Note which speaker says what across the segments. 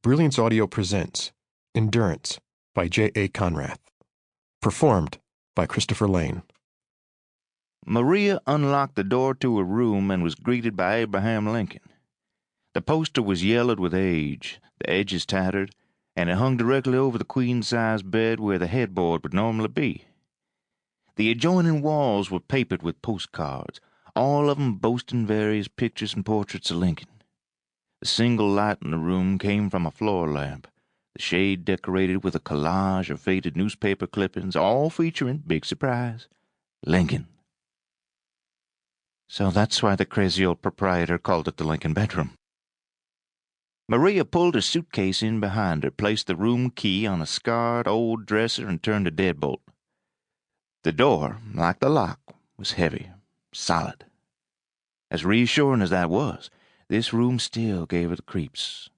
Speaker 1: Brilliance Audio presents Endurance by J.A. Konrath. Performed by Christopher Lane.
Speaker 2: Maria unlocked the door to her room and was greeted by Abraham Lincoln. The poster was yellowed with age, the edges tattered, and it hung directly over the queen-size bed where the headboard would normally be. The adjoining walls were papered with postcards, all of them boasting various pictures and portraits of Lincoln. The single light in the room came from a floor lamp, the shade decorated with a collage of faded newspaper clippings, all featuring, big surprise, Lincoln. So that's why the crazy old proprietor called it the Lincoln bedroom. Maria pulled her suitcase in behind her, placed the room key on a scarred old dresser, and turned the deadbolt. The door, like the lock, was heavy, solid. As reassuring as that was, this room still gave her the creeps.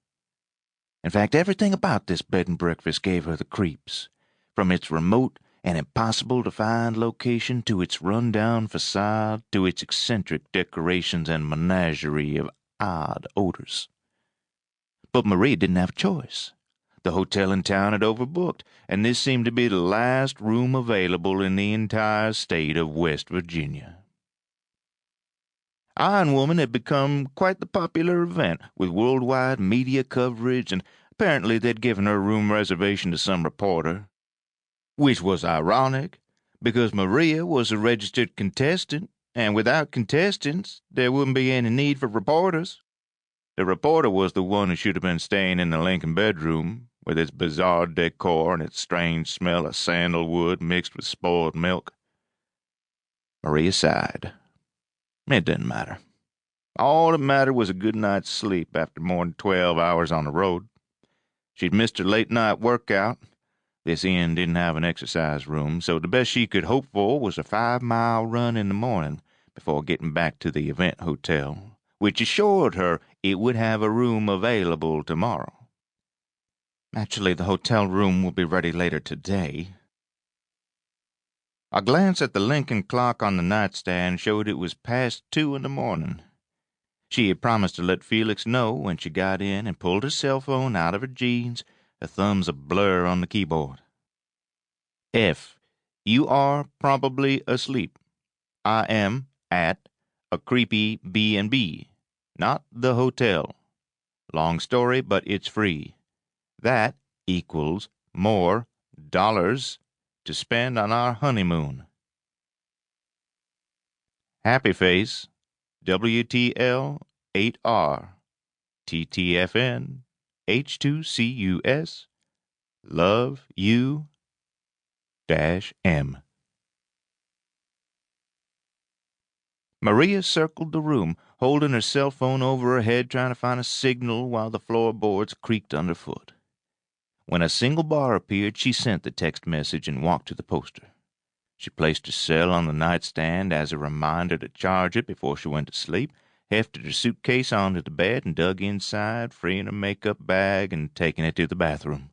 Speaker 2: In fact, everything about this bed and breakfast gave her the creeps, from its remote and impossible-to-find location to its run-down facade to its eccentric decorations and menagerie of odd odors. But Maria didn't have a choice. The hotel in town had overbooked, and this seemed to be the last room available in the entire state of West Virginia. Iron Woman had become quite the popular event, with worldwide media coverage, and apparently they'd given her a room reservation to some reporter. Which was ironic, because Maria was a registered contestant, and without contestants, there wouldn't be any need for reporters. The reporter was the one who should have been staying in the Lincoln bedroom, with its bizarre decor and its strange smell of sandalwood mixed with spoiled milk. Maria sighed. It didn't matter. All that mattered was a good night's sleep after more than 12 hours on the road. She'd missed her late-night workout. This inn didn't have an exercise room, so the best she could hope for was a 5-mile run in the morning before getting back to the event hotel, which assured her it would have a room available tomorrow. Actually, the hotel room will be ready later today. A glance at the Lincoln clock on the nightstand showed it was past 2 in the morning. She had promised to let Felix know when she got in and pulled her cell phone out of her jeans, her thumbs a blur on the keyboard. F. You are probably asleep. I am at a creepy B&B, not the hotel. Long story, but it's free. That equals more dollars to spend on our honeymoon. Happy Face, WTL 8R, TTFN, H2CUS, Love You -M. Maria circled the room, holding her cell phone over her head, trying to find a signal while the floorboards creaked underfoot. When a single bar appeared, she sent the text message and walked to the poster. She placed her cell on the nightstand as a reminder to charge it before she went to sleep, hefted her suitcase onto the bed, and dug inside, freeing her makeup bag and taking it to the bathroom.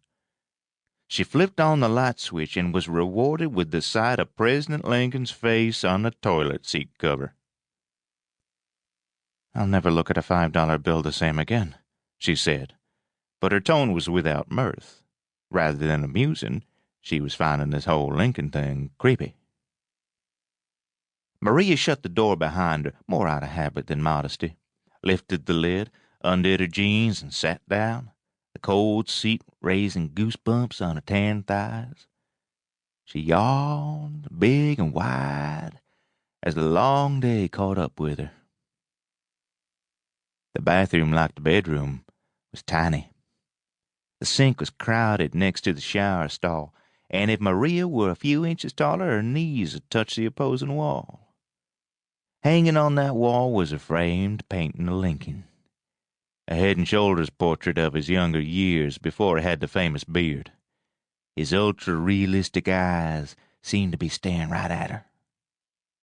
Speaker 2: She flipped on the light switch and was rewarded with the sight of President Lincoln's face on the toilet seat cover. "I'll never look at a $5 bill the same again," she said, but her tone was without mirth. Rather than amusing, she was finding this whole Lincoln thing creepy. Maria shut the door behind her, more out of habit than modesty, lifted the lid, undid her jeans, and sat down, the cold seat raising goosebumps on her tan thighs. She yawned, big and wide, as the long day caught up with her. The bathroom, like the bedroom, was tiny. The sink was crowded next to the shower stall, and if Maria were a few inches taller, her knees would touch the opposing wall. Hanging on that wall was a framed painting of Lincoln, a head and shoulders portrait of his younger years before he had the famous beard. His ultra-realistic eyes seemed to be staring right at her.